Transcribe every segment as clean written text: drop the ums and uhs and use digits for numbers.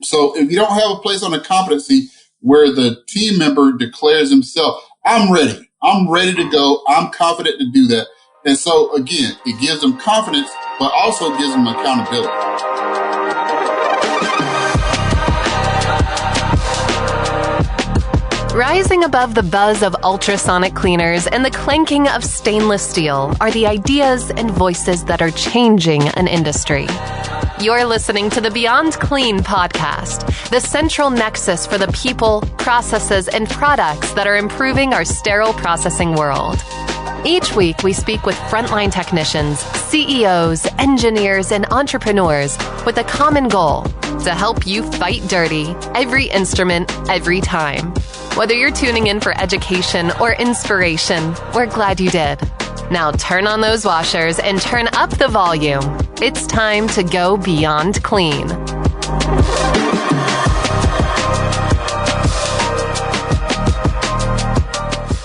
So if you don't have a place on a competency where the team member declares himself, I'm ready. I'm ready to go. I'm confident to do that. And so, again, it gives them confidence, but also gives them accountability. Rising above the buzz of ultrasonic cleaners and the clanking of stainless steel are the ideas and voices that are changing an industry. You're listening to the Beyond Clean podcast, the central nexus for the people, processes, and products that are improving our sterile processing world. Each week, we speak with frontline technicians, CEOs, engineers, and entrepreneurs with a common goal: to help you fight dirty, every instrument, every time. Whether you're tuning in for education or inspiration, we're glad you did. Now turn on those washers and turn up the volume. It's time to go beyond clean.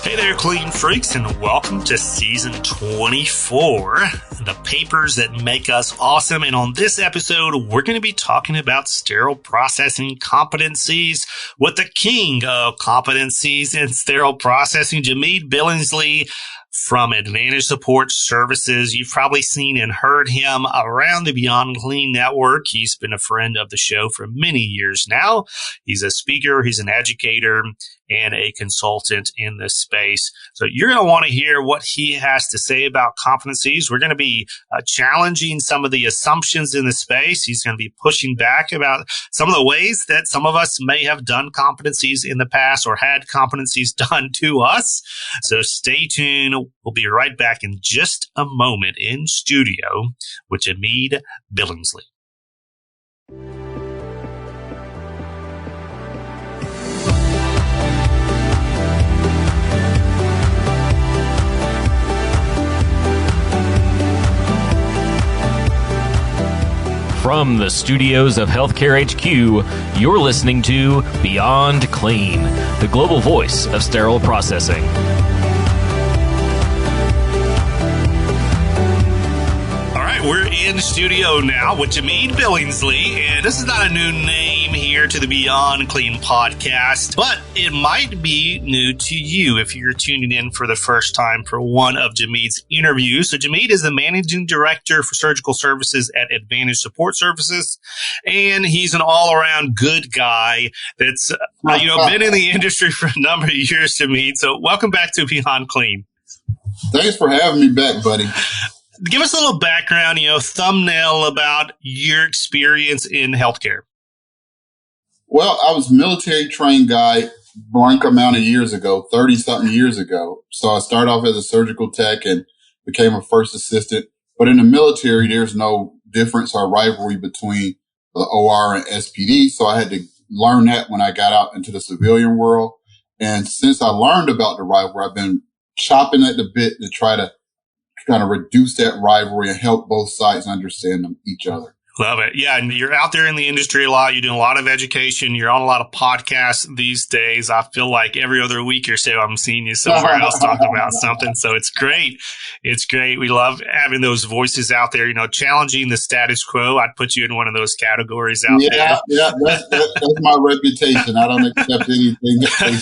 Hey there, clean freaks, and welcome to season 24, the papers that make us awesome. And on this episode, we're going to be talking about sterile processing competencies with the king of competencies in sterile processing, Jhmeid Billingslea from Advantage Support Services. You've probably seen and heard him around the Beyond Clean network. He's been a friend of the show for many years now. He's a speaker, he's an educator, and a consultant in this space. So you're going to want to hear what he has to say about competencies. We're going to be challenging some of the assumptions in the space. He's going to be pushing back about some of the ways that some of us may have done competencies in the past or had competencies done to us. So stay tuned. We'll be right back in just a moment in studio with Jhmeid Billingslea. From the studios of Healthcare HQ, you're listening to Beyond Clean, the global voice of sterile processing. We're in studio now with Jhmeid Billingslea, and this is not a new name here to the Beyond Clean podcast, but it might be new to you if you're tuning in for the first time for one of Jhmeid's interviews. So Jhmeid is the Managing Director for Surgical Services at Advantage Support Services, and he's an all-around good guy that's been in the industry for a number of years, Jhmeid. So welcome back to Beyond Clean. Thanks for having me back, buddy. Give us a little background, thumbnail about your experience in healthcare. Well, I was a military trained guy, blank amount of years ago, 30-something years ago. So I started off as a surgical tech and became a first assistant. But in the military, there's no difference or rivalry between the OR and SPD. So I had to learn that when I got out into the civilian world. And since I learned about the rivalry, I've been chopping at the bit to try to kind of reduce that rivalry and help both sides understand each other. Love it. Yeah. And you're out there in the industry a lot. You're doing a lot of education. You're on a lot of podcasts these days. I feel like every other week or so, I'm seeing you somewhere else talking about something. So it's great. It's great. We love having those voices out there, challenging the status quo. I'd put you in one of those categories out there. Yeah. That's my reputation. I don't accept anything.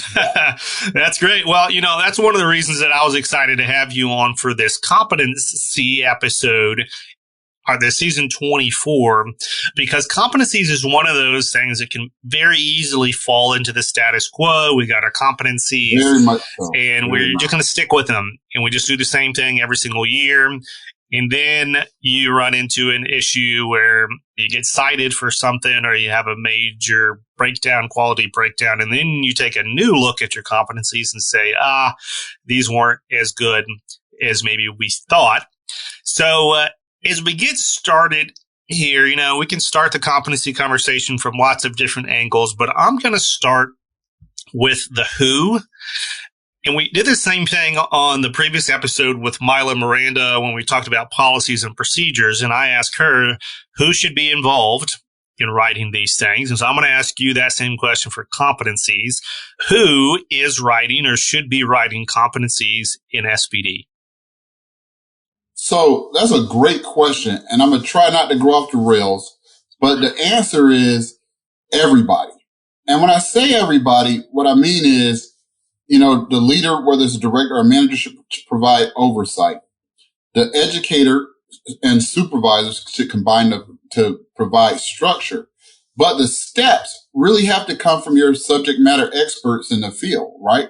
That's great. Well, that's one of the reasons that I was excited to have you on for this competency episode. This season 24, because competencies is one of those things that can very easily fall into the status quo. We got our competencies, very much so. And we're just going to stick with them, and we just do the same thing every single year. And then you run into an issue where you get cited for something, or you have a major breakdown, quality breakdown, and then you take a new look at your competencies and say, these weren't as good as maybe we thought. So, as we get started here, we can start the competency conversation from lots of different angles, but I'm going to start with the who. And we did the same thing on the previous episode with Myla Miranda when we talked about policies and procedures. And I asked her who should be involved in writing these things. And so I'm going to ask you that same question for competencies. Who is writing or should be writing competencies in SPD? So that's a great question, and I'm going to try not to go off the rails, but the answer is everybody. And when I say everybody, what I mean is, the leader, whether it's a director or a manager, should provide oversight. The educator and supervisors should combine to provide structure. But the steps really have to come from your subject matter experts in the field, right?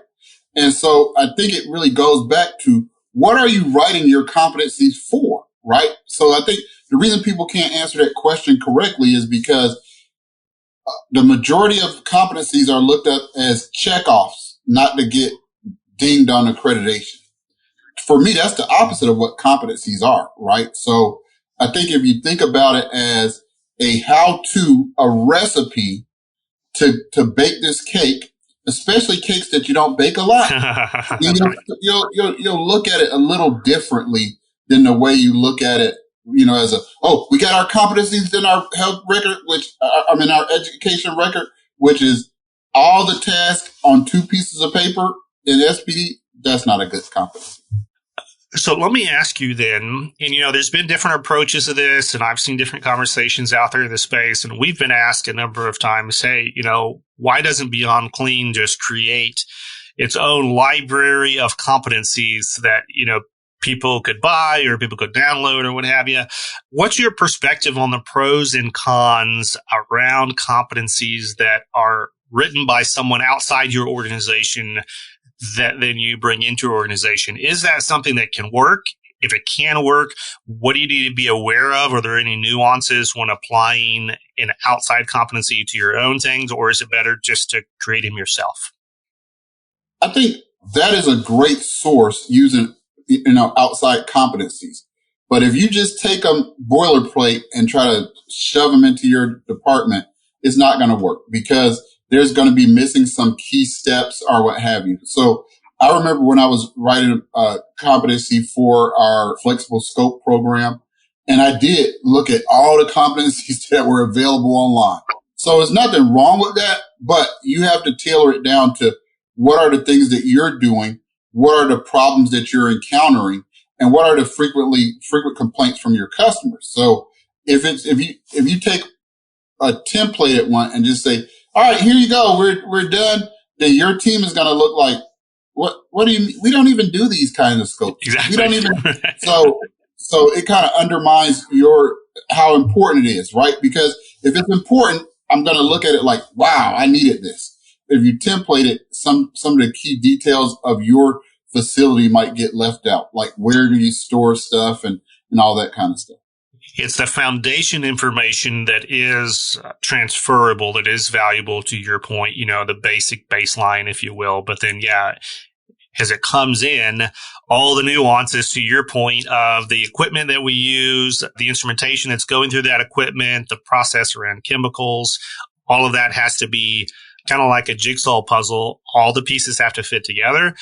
And so I think it really goes back to, what are you writing your competencies for, right? So I think the reason people can't answer that question correctly is because the majority of competencies are looked at as checkoffs, not to get dinged on accreditation. For me, that's the opposite of what competencies are, right? So I think if you think about it as a how-to, a recipe to bake this cake, especially cakes that you don't bake a lot, you'll look at it a little differently than the way you look at it, as we got our competencies in our health record, our education record, which is all the tasks on 2 pieces of paper in SPD. That's not a good competency. So let me ask you then, and there's been different approaches to this, and I've seen different conversations out there in the space, and we've been asked a number of times, hey, why doesn't Beyond Clean just create its own library of competencies that, people could buy or people could download or what have you? What's your perspective on the pros and cons around competencies that are written by someone outside your organization that then you bring into your organization? Is that something that can work? If it can work, what do you need to be aware of? Are there any nuances when applying an outside competency to your own things, or is it better just to create them yourself? I think that is a great source using, outside competencies. But if you just take a boilerplate and try to shove them into your department, it's not going to work, because there's going to be missing some key steps or what have you. So I remember when I was writing a competency for our flexible scope program, and I did look at all the competencies that were available online. So there's nothing wrong with that, but you have to tailor it down to, what are the things that you're doing? What are the problems that you're encountering? And what are the frequent complaints from your customers? So if you take a templated one and just say, all right, here you go, we're done, then your team is going to look like, what do you mean? We don't even do these kinds of scopes. Exactly. We don't even, so it kind of undermines how important it is, right? Because if it's important, I'm going to look at it like, wow, I needed this. If you template it, some of the key details of your facility might get left out, like where do you store stuff and all that kind of stuff. It's the foundation information that is transferable, that is valuable, to your point, the basic baseline, if you will. But then, as it comes in, all the nuances, to your point, of the equipment that we use, the instrumentation that's going through that equipment, the process around chemicals, all of that has to be kind of like a jigsaw puzzle. All the pieces have to fit together.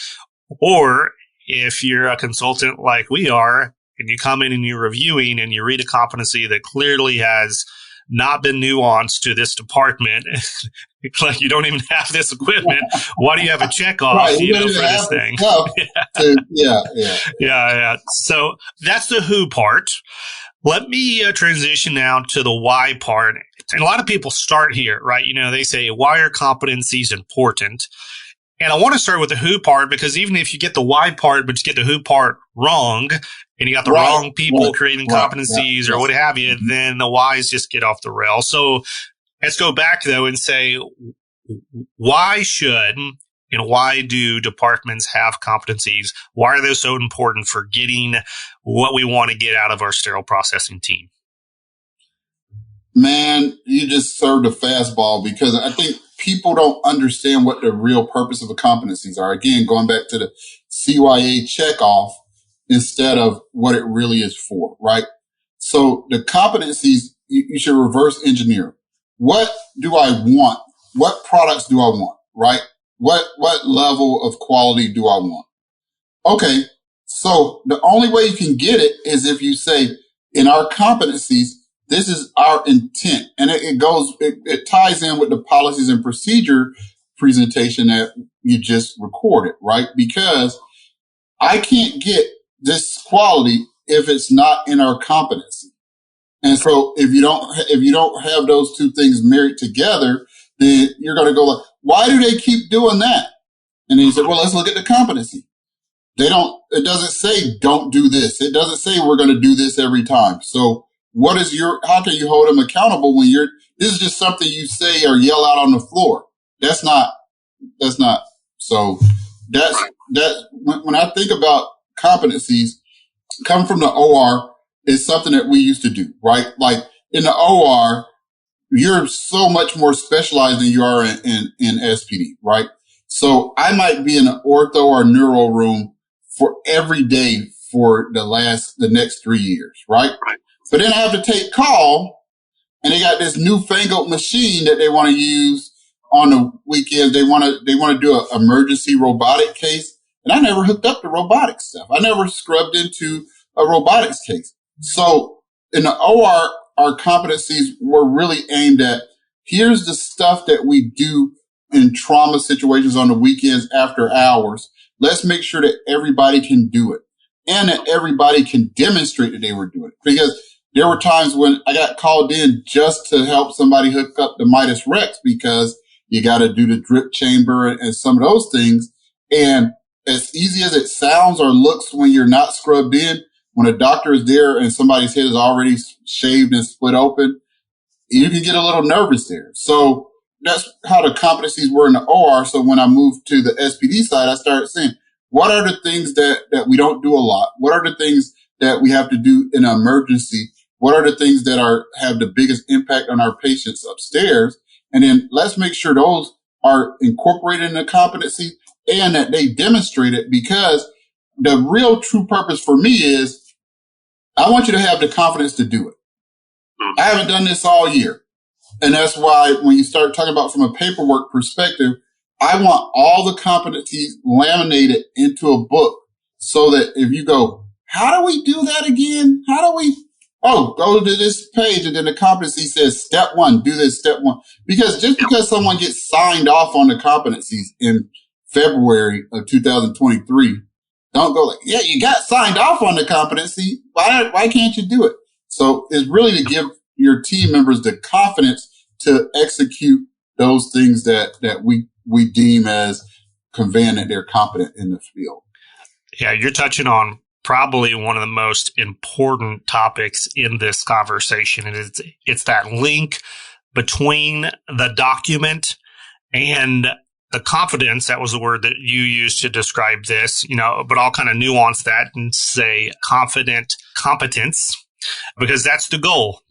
Or if you're a consultant like we are, and you come in and you're reviewing and you read a competency that clearly has not been nuanced to this department, like you don't even have this equipment, why do you have a checkoff, right, for this thing? Yeah. So that's the who part. Let me transition now to the why part. And a lot of people start here, right? They say, why are competencies important? And I want to start with the who part, because even if you get the why part, but you get the who part wrong, and you got the wrong people creating competencies or what have you, then the whys just get off the rail. So let's go back, though, and say, why should and why do departments have competencies? Why are they so important for getting what we want to get out of our sterile processing team? Man, you just served a fastball, because I think people don't understand what the real purpose of the competencies are. Again, going back to the CYA checkoff instead of what it really is for, right? So the competencies, you should reverse engineer. What do I want? What products do I want, right? What level of quality do I want? Okay, so the only way you can get it is if you say, in our competencies, this is our intent. And it ties in with the policies and procedure presentation that you just recorded, right? Because I can't get this quality if it's not in our competency. And so if you don't have those two things married together, then you're going to go like, why do they keep doing that? And then you say, well, let's look at the competency. It doesn't say don't do this. It doesn't say we're going to do this every time. So how can you hold them accountable when this is just something you say or yell out on the floor? That's not, so when I think about competencies, come from the OR is something that we used to do, right? Like in the OR, you're so much more specialized than you are in SPD, right? So I might be in an ortho or neuro room for every day for the next 3 years, right? But then I have to take call, and they got this newfangled machine that they want to use on the weekends. They want to do an emergency robotic case, and I never hooked up the robotic stuff. I never scrubbed into a robotics case. So in the OR, our competencies were really aimed at, here's the stuff that we do in trauma situations on the weekends after hours. Let's make sure that everybody can do it and that everybody can demonstrate that they were doing it. Because there were times when I got called in just to help somebody hook up the Midas Rex because you got to do the drip chamber and some of those things. And as easy as it sounds or looks when you're not scrubbed in, when a doctor is there and somebody's head is already shaved and split open, you can get a little nervous there. So that's how the competencies were in the OR. So when I moved to the SPD side, I started saying, what are the things that we don't do a lot? What are the things that we have to do in an emergency? What are the things that have the biggest impact on our patients upstairs? And then let's make sure those are incorporated in the competency and that they demonstrate it, because the real true purpose for me is I want you to have the confidence to do it. I haven't done this all year. And that's why when you start talking about from a paperwork perspective, I want all the competencies laminated into a book so that if you go, how do we do that again? Go to this page and then the competency says step 1, do this step 1. Because just because someone gets signed off on the competencies in February of 2023, don't go like, yeah, you got signed off on the competency. Why can't you do it? So it's really to give your team members the confidence to execute those things that we deem as conveying that they're competent in the field. Yeah, you're touching on probably one of the most important topics in this conversation. And it's that link between the document and the confidence. That was the word that you used to describe this, but I'll kind of nuance that and say confident competence, because that's the goal,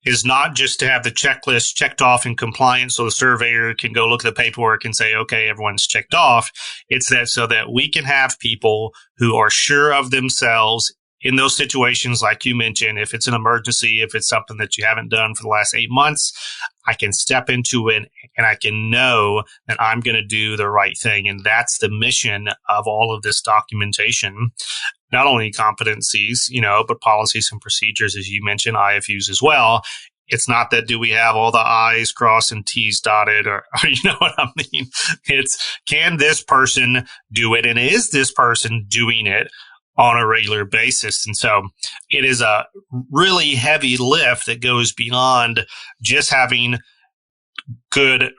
is not just to have the checklist checked off in compliance so the surveyor can go look at the paperwork and say, okay, everyone's checked off. It's that so that we can have people who are sure of themselves in those situations, like you mentioned. If it's an emergency, if it's something that you haven't done for the last 8 months, I can step into it and I can know that I'm going to do the right thing. And that's the mission of all of this documentation. Not only competencies, but policies and procedures, as you mentioned, IFUs as well. It's not that do we have all the I's crossed and T's dotted or you know what I mean? It's can this person do it? And is this person doing it on a regular basis? And so it is a really heavy lift that goes beyond just having good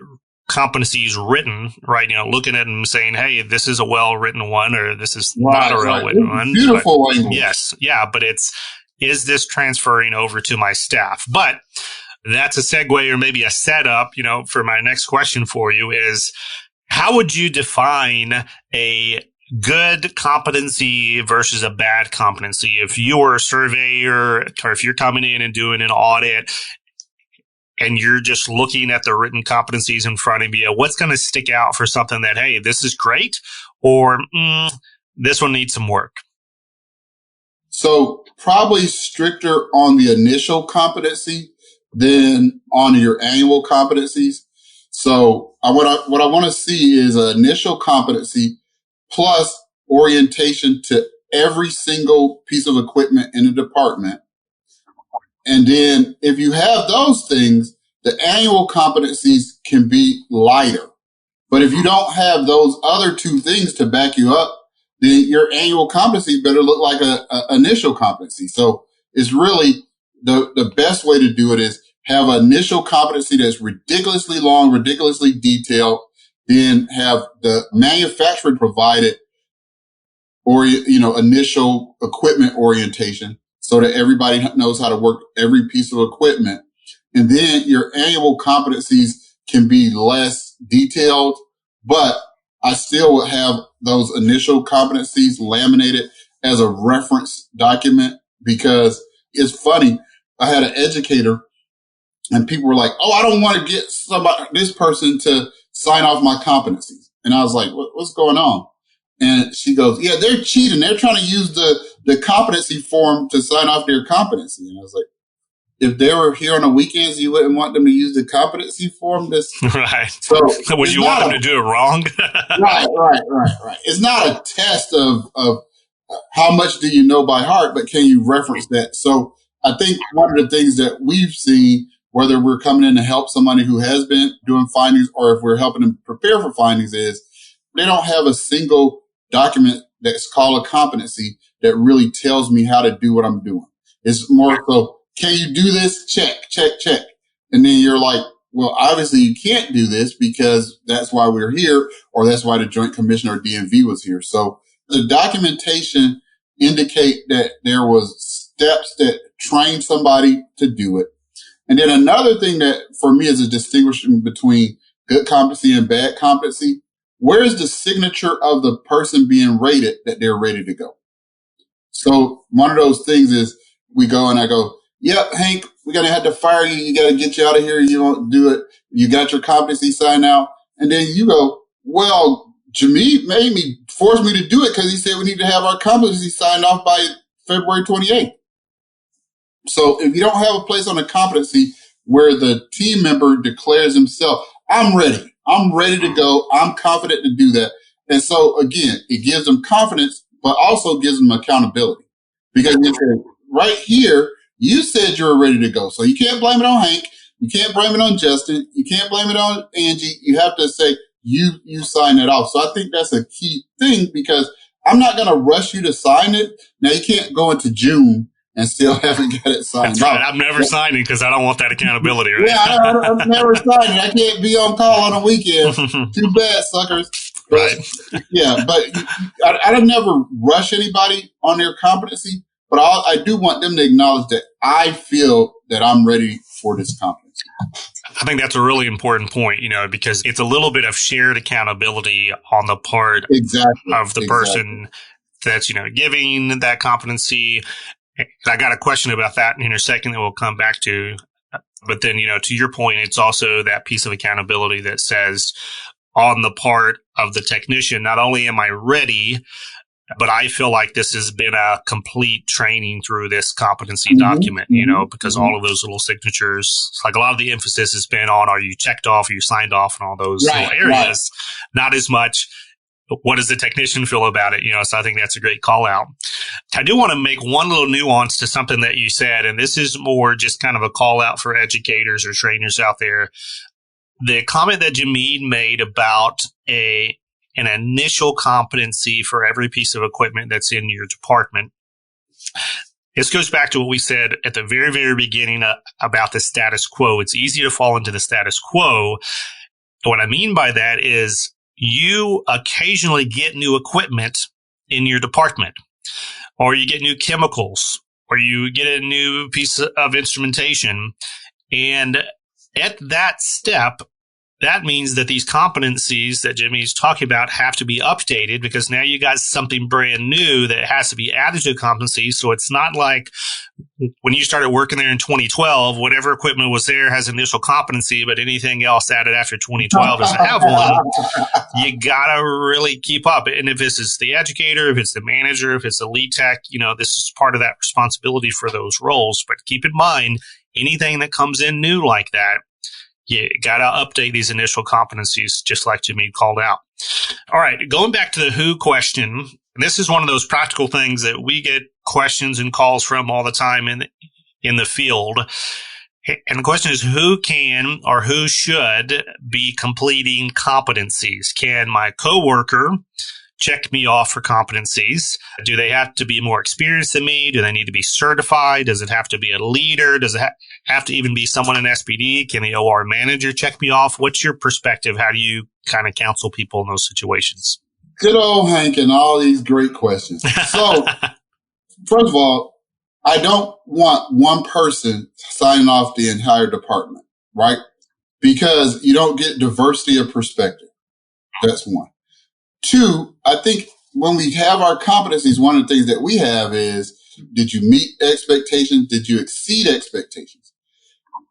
competencies written, right? Looking at them saying, hey, this is a well-written one or this is not a well-written one. Beautiful language. Yes. Yeah. But is this transferring over to my staff? But that's a segue or maybe a setup, for my next question for you is, how would you define a good competency versus a bad competency? If you were a surveyor or if you're coming in and doing an audit and you're just looking at the written competencies in front of you, what's going to stick out for something that, hey, this is great, or this one needs some work? So probably stricter on the initial competency than on your annual competencies. So what I want to see is an initial competency plus orientation to every single piece of equipment in the department. And then if you have those things, the annual competencies can be lighter. But if you don't have those other two things to back you up, then your annual competency better look like a initial competency. So it's really the best way to do it is have an initial competency that's ridiculously long, ridiculously detailed, then have the manufacturer provided or, initial equipment orientation so that everybody knows how to work every piece of equipment. And then your annual competencies can be less detailed, but I still would have those initial competencies laminated as a reference document, because it's funny. I had an educator and people were like, oh, I don't want to get this person to sign off my competencies. And I was like, what's going on? And she goes, yeah, they're cheating. They're trying to use the competency form to sign off their competency. And I was like, if they were here on the weekends, you wouldn't want them to use the competency form. Right. So would you want them to do it wrong? Right. It's not a test of how much do you know by heart, but can you reference that? So I think one of the things that we've seen, whether we're coming in to help somebody who has been doing findings or if we're helping them prepare for findings, is they don't have a single document that's called a competency that really tells me how to do what I'm doing. It's more so, can you do this? Check. And then you're like, well, obviously you can't do this because that's why we're here, or that's why the Joint Commission or DMV was here. So the documentation indicate that there was steps that trained somebody to do it. And then another thing that for me is a distinguishing between good competency and bad competency, where's the signature of the person being rated that they're ready to go? So one of those things is we go and I go, yep, Hank, we're going to have to fire you. You got to get you out of here. You won't do it. You got your competency signed out. And then you go, well, Jhmeid forced me to do it because he said we need to have our competency signed off by February 28th. So if you don't have a place on the competency where the team member declares himself, I'm ready to go. I'm confident to do that. And so again, it gives them confidence, but also gives them accountability, because right here, you said you were ready to go. So you can't blame it on Hank. You can't blame it on Justin. You can't blame it on Angie. You have to say you signed it off. So I think that's a key thing, because I'm not going to rush you to sign it. Now you can't go into June and still haven't got it signed That's right. off. I'm never signing because I don't want that accountability. Right? Yeah, I've never signed it. I can't be on call on a weekend. Too bad, suckers. But, right. Yeah, but I don't never rush anybody on their competency. But I do want them to acknowledge that I feel that I'm ready for this competency. I think that's a really important point, because it's a little bit of shared accountability on the part of the person that's, giving that competency. And I got a question about that in a second that we'll come back to. But then, to your point, it's also that piece of accountability that says on the part of the technician, not only am I ready, but I feel like this has been a complete training through this competency document, because all of those little signatures, like a lot of the emphasis has been on, are you checked off, are you signed off, and all those little areas, not as much, what does the technician feel about it? So I think that's a great call out. I do want to make one little nuance to something that you said, and this is more just kind of a call out for educators or trainers out there. The comment that Jhmeid made about an initial competency for every piece of equipment that's in your department. This goes back to what we said at the very, very beginning about the status quo. It's easy to fall into the status quo. What I mean by that is you occasionally get new equipment in your department, or you get new chemicals, or you get a new piece of instrumentation. And at that step, that means that these competencies that Jhmeid's talking about have to be updated, because now you got something brand new that has to be added to competency. So it's not like when you started working there in 2012, whatever equipment was there has initial competency, but anything else added after 2012 doesn't have one. You got to really keep up. And if this is the educator, if it's the manager, if it's the lead tech, this is part of that responsibility for those roles. But keep in mind, anything that comes in new like that, you got to update these initial competencies, just like Jhmeid called out. All right, going back to the who question, this is one of those practical things that we get questions and calls from all the time in the field. And the question is, who can or who should be completing competencies? Can my coworker check me off for competencies? Do they have to be more experienced than me? Do they need to be certified? Does it have to be a leader? Does it have to even be someone in SPD? Can the OR manager check me off? What's your perspective? How do you kind of counsel people in those situations? Good old Hank and all these great questions. So, first of all, I don't want one person signing off the entire department, right? Because you don't get diversity of perspective. That's one. Two, I think when we have our competencies, one of the things that we have is, did you meet expectations? Did you exceed expectations?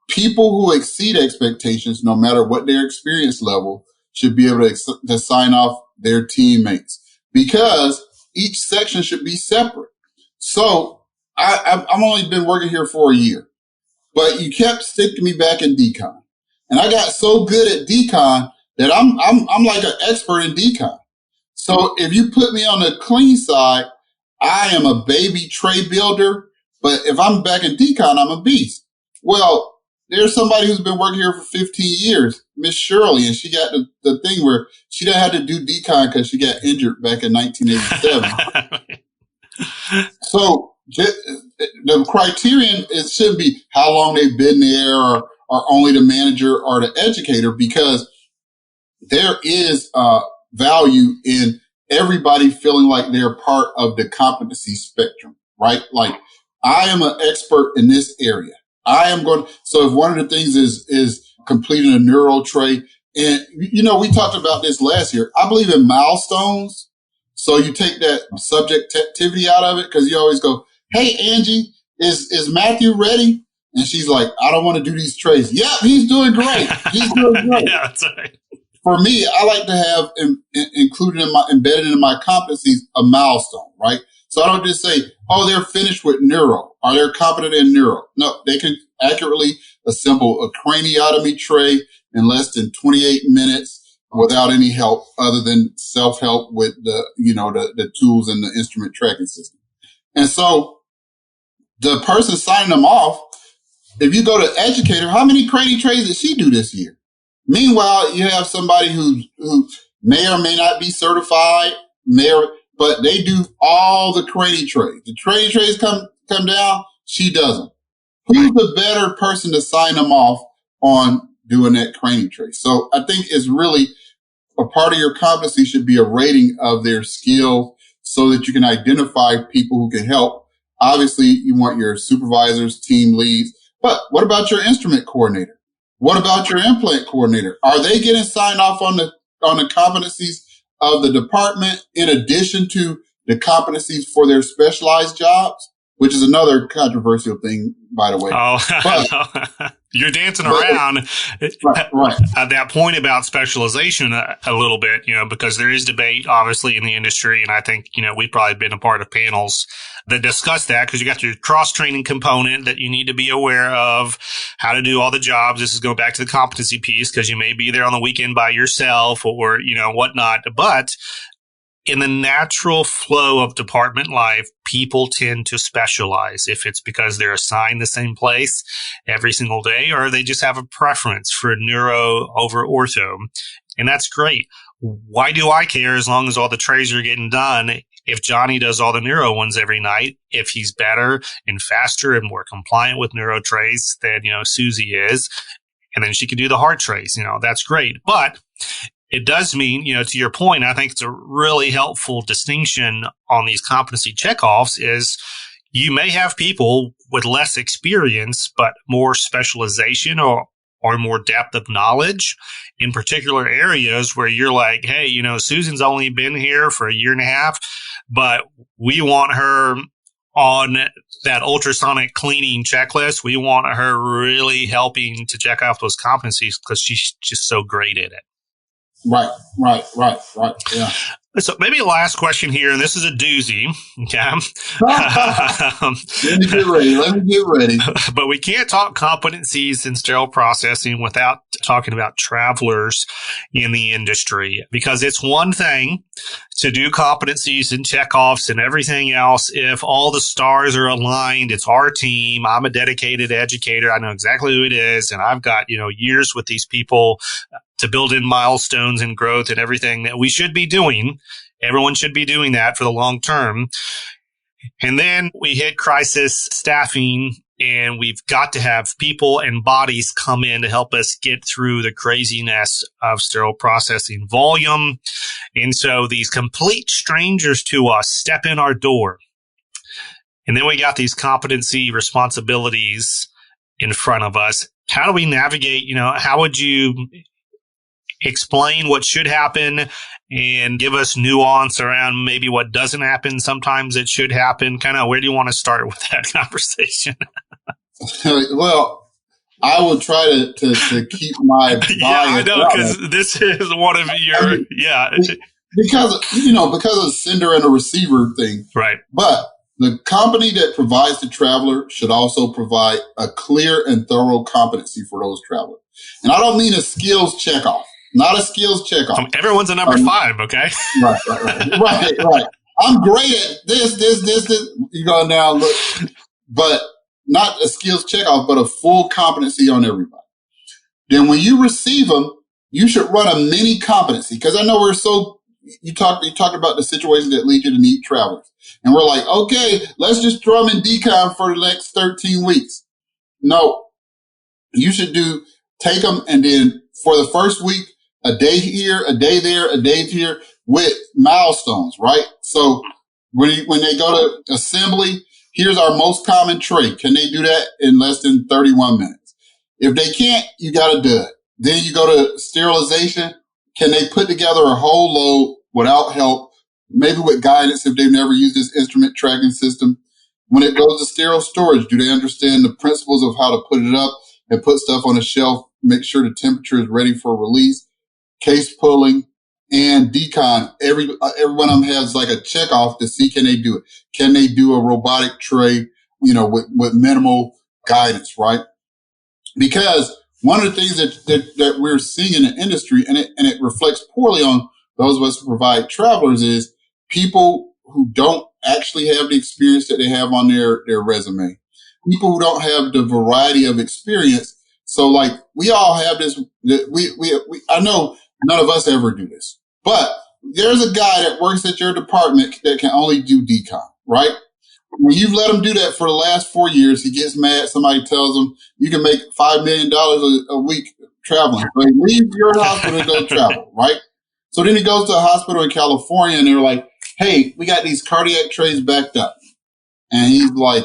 People who exceed expectations, no matter what their experience level, should be able to sign off their teammates, because each section should be separate. So I've only been working here for a year, but you kept sticking me back in decon. And I got so good at decon that I'm like an expert in decon. So if you put me on the clean side, I am a baby tray builder. But if I'm back in decon, I'm a beast. Well, there's somebody who's been working here for 15 years, Miss Shirley, and she got the thing where she didn't have to do decon because she got injured back in 1987. So the criterion, it shouldn't be how long they've been there or only the manager or the educator, because there is value in everybody feeling like they're part of the competency spectrum, right? Like, I am an expert in this area. So if one of the things is completing a neuro tray, and, we talked about this last year, I believe in milestones. So you take that subjectivity out of it, because you always go, hey, Angie, is Matthew ready? And she's like, I don't want to do these trays. Yeah, he's doing great. He's doing great. Yeah, that's right. For me, I like to have embedded in my competencies a milestone, right? So I don't just say, oh, they're finished with neuro, or they're competent in neuro. No, they can accurately assemble a craniotomy tray in less than 28 minutes without any help other than self-help with the tools and the instrument tracking system. And so the person signing them off, if you go to educator, how many crane trays did she do this year? Meanwhile, you have somebody who may or may not be certified, but they do all the crane trays. The crane trays come down, she doesn't. Who's the better person to sign them off on doing that crane tray? So I think it's really a part of your competency should be a rating of their skill, so that you can identify people who can help. Obviously, you want your supervisors, team leads, but what about your instrument coordinator? What about your implant coordinator? Are they getting signed off on the competencies of the department in addition to the competencies for their specialized jobs? Which is another controversial thing, by the way. Oh, you're dancing around right. At that point about specialization a little bit, because there is debate, obviously, in the industry. And I think, we've probably been a part of panels that discuss that, because you got your cross-training component that you need to be aware of, how to do all the jobs. This is going back to the competency piece, because you may be there on the weekend by yourself or, whatnot. But in the natural flow of department life, people tend to specialize. If it's because they're assigned the same place every single day, or they just have a preference for neuro over ortho. And that's great. Why do I care as long as all the trays are getting done? If Johnny does all the neuro ones every night, if he's better and faster and more compliant with neuro trays than, Susie is, and then she can do the hard trays, that's great. But it does mean, to your point, I think it's a really helpful distinction on these competency checkoffs is you may have people with less experience, but more specialization or more depth of knowledge in particular areas where you're like, hey, Susan's only been here for a year and a half, but we want her on that ultrasonic cleaning checklist. We want her really helping to check off those competencies because she's just so great at it. Right. Yeah. So maybe a last question here, and this is a doozy. Okay. Let me get ready. But we can't talk competencies in sterile processing without talking about travelers in the industry, because it's one thing to do competencies and checkoffs and everything else. If all the stars are aligned, it's our team. I'm a dedicated educator. I know exactly who it is. And I've got, years with these people to build in milestones and growth and everything that we should be doing Everyone should be doing that for the long term. And then we hit crisis staffing, and we've got to have people and bodies come in to help us get through the craziness of sterile processing volume. And so these complete strangers to us step in our door. And then we got these competency responsibilities in front of us. How do we navigate? How would you explain what should happen and give us nuance around maybe what doesn't happen? Sometimes it should happen. Kind of where do you want to start with that conversation? Well, I will try to keep my bias. Yeah, I know, because this is one of your, Because of the sender and the receiver thing. Right. But the company that provides the traveler should also provide a clear and thorough competency for those travelers. And I don't mean a skills checkoff, not a skills checkoff. Everyone's a number 5, okay? Right. I'm great at this. You go down, look, but not a skills checkoff, but a full competency on everybody. Then when you receive them, you should run a mini competency. Because I know you talked about the situations that lead you to need travelers. And we're like, okay, let's just throw them in decon for the next 13 weeks. No, you should take them, and then for the first week, a day here, a day there, a day here with milestones, right? So when they go to assembly, here's our most common trait. Can they do that in less than 31 minutes? If they can't, you got to do it. Then you go to sterilization. Can they put together a whole load without help, maybe with guidance if they've never used this instrument tracking system? When it goes to sterile storage, do they understand the principles of how to put it up and put stuff on a shelf, make sure the temperature is ready for release? Case pulling and decon, every one of them has like a check off to see, can they do it? Can they do a robotic tray, with minimal guidance, right? Because one of the things that we're seeing in the industry, and it reflects poorly on those of us who provide travelers, is people who don't actually have the experience that they have on their resume. People who don't have the variety of experience. So like we all have this, I know none of us ever do this, but there's a guy that works at your department that can only do decon, right? When you've let him do that for the last 4 years, he gets mad. Somebody tells him you can make $5 million a week traveling. So he leaves your hospital and go travel, right? So then he goes to a hospital in California and they're like, hey, we got these cardiac trays backed up. And he's like,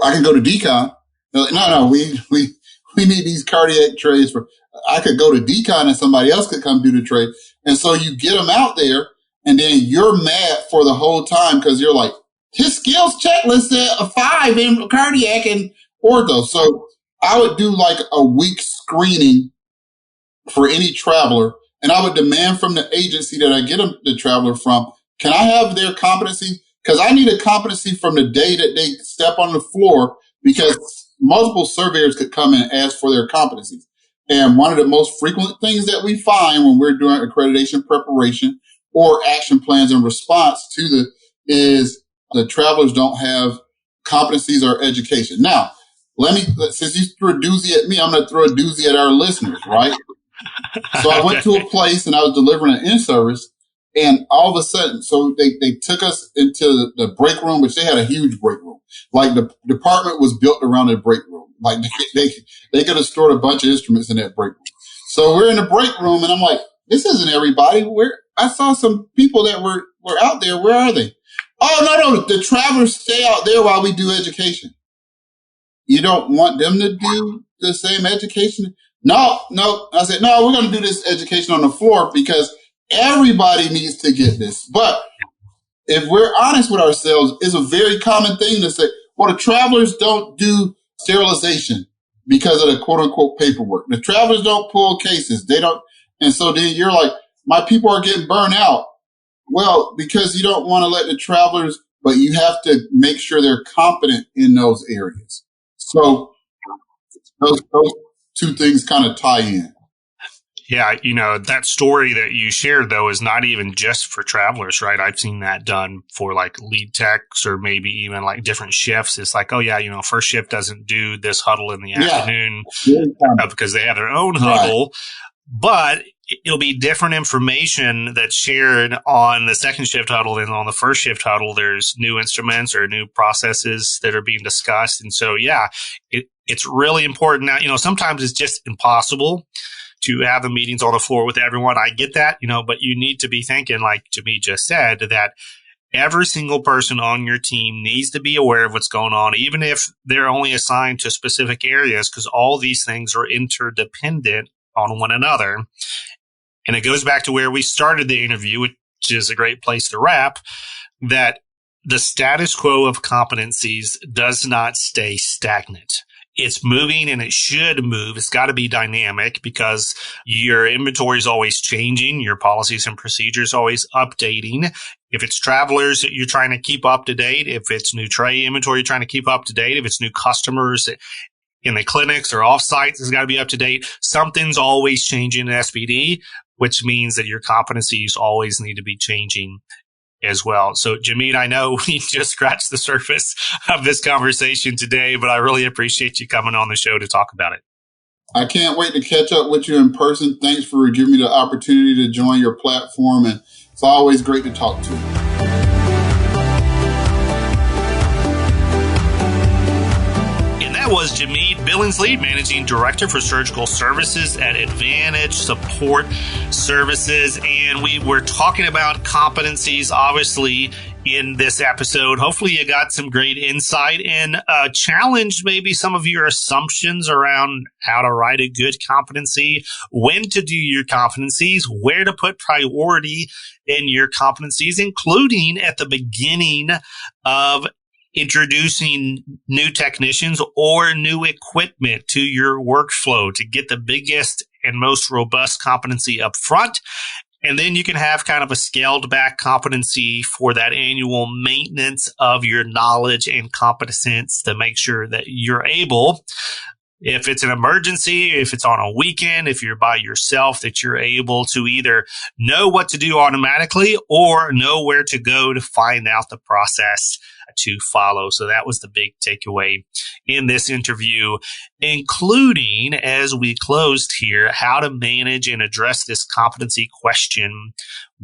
I can go to decon. They're like, no, we need these cardiac trays I could go to decon and somebody else could come do the tray. And so you get them out there and then you're mad for the whole time because you're like, his skills checklist said a 5 in cardiac and ortho. So I would do like a week screening for any traveler, and I would demand from the agency that I get the traveler from, can I have their competency? Because I need a competency from the day that they step on the floor, because multiple surveyors could come in and ask for their competencies. And one of the most frequent things that we find when we're doing accreditation preparation or action plans in response to is the travelers don't have competencies or education. Now, since you threw a doozy at me, I'm going to throw a doozy at our listeners, right? So I went to a place and I was delivering an in-service, and all of a sudden, so they took us into the break room, which they had a huge break room. Like the department was built around the break room. Like they could have stored a bunch of instruments in that break room. So we're in the break room and I'm like, this isn't everybody. I saw some people that were out there. Where are they? Oh, no, the travelers stay out there while we do education. You don't want them to do the same education? No. I said, no, we're going to do this education on the floor because everybody needs to get this. But if we're honest with ourselves, it's a very common thing to say, well, the travelers don't do sterilization because of the quote unquote paperwork. The travelers don't pull cases. They don't. And so then you're like, my people are getting burned out. Well, because you don't want to let the travelers, but you have to make sure they're competent in those areas. So those two things kind of tie in. Yeah, that story that you shared, though, is not even just for travelers, right? I've seen that done for like lead techs or maybe even like different shifts. It's like, oh, yeah, first shift doesn't do this huddle in the afternoon because they have their own huddle. Right. But it'll be different information that's shared on the second shift huddle than on the first shift huddle. There's new instruments or new processes that are being discussed. And so, it's really important now. Sometimes it's just impossible to have the meetings on the floor with everyone. I get that, but you need to be thinking, like Jhmeid just said, that every single person on your team needs to be aware of what's going on, even if they're only assigned to specific areas, because all these things are interdependent on one another. And it goes back to where we started the interview, which is a great place to wrap, that the status quo of competencies does not stay stagnant. It's moving and it should move. It's got to be dynamic because your inventory is always changing. Your policies and procedures always updating. If it's travelers that you're trying to keep up to date, if it's new tray inventory you're trying to keep up to date, if it's new customers in the clinics or offsites, it's got to be up to date. Something's always changing in SPD, which means that your competencies always need to be changing as well. So, Jhmeid, I know we just scratched the surface of this conversation today, but I really appreciate you coming on the show to talk about it. I can't wait to catch up with you in person. Thanks for giving me the opportunity to join your platform, and it's always great to talk to you. That was Jhmeid Billingslea, Managing Director for Surgical Services at Advantage Support Services. And we were talking about competencies, obviously, in this episode. Hopefully you got some great insight and challenged maybe some of your assumptions around how to write a good competency, when to do your competencies, where to put priority in your competencies, including at the beginning of introducing new technicians or new equipment to your workflow to get the biggest and most robust competency up front. And then you can have kind of a scaled back competency for that annual maintenance of your knowledge and competence to make sure that you're able, if it's an emergency, if it's on a weekend, if you're by yourself, that you're able to either know what to do automatically or know where to go to find out the process to follow. So that was the big takeaway in this interview, including, as we closed here, how to manage and address this competency question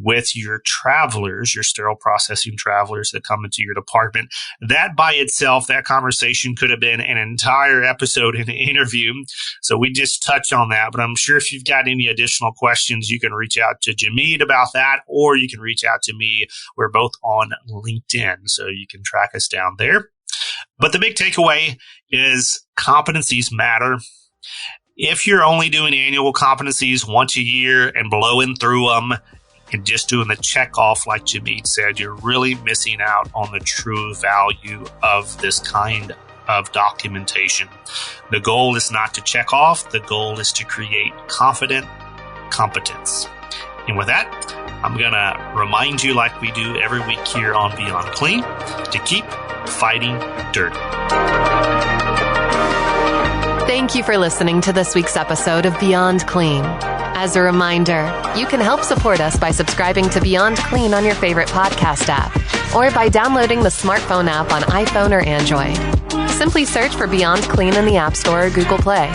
with your travelers, your sterile processing travelers that come into your department. That by itself, that conversation could have been an entire episode in an interview. So we just touched on that, but I'm sure if you've got any additional questions, you can reach out to Jhmeid about that, or you can reach out to me. We're both on LinkedIn, so you can track us down there. But the big takeaway is competencies matter. If you're only doing annual competencies once a year and blowing through them and just doing the check off, like Jhmeid said, you're really missing out on the true value of this kind of documentation. The goal is not to check off. The goal is to create confident competence. And with that, I'm going to remind you, like we do every week here on Beyond Clean, to keep fighting dirt. Thank you for listening to this week's episode of Beyond Clean. As a reminder, you can help support us by subscribing to Beyond Clean on your favorite podcast app or by downloading the smartphone app on iPhone or Android. Simply search for Beyond Clean in the App Store or Google Play.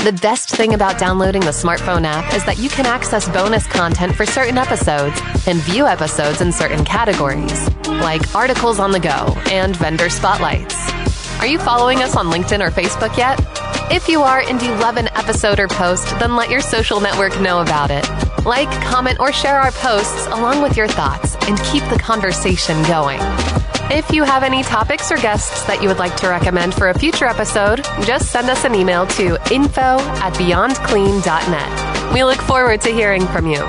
The best thing about downloading the smartphone app is that you can access bonus content for certain episodes and view episodes in certain categories, like articles on the go and vendor spotlights. Are you following us on LinkedIn or Facebook yet? If you are and you love an episode or post, then let your social network know about it. Like, comment, or share our posts along with your thoughts and keep the conversation going. If you have any topics or guests that you would like to recommend for a future episode, just send us an email to info@beyondclean.net. We look forward to hearing from you.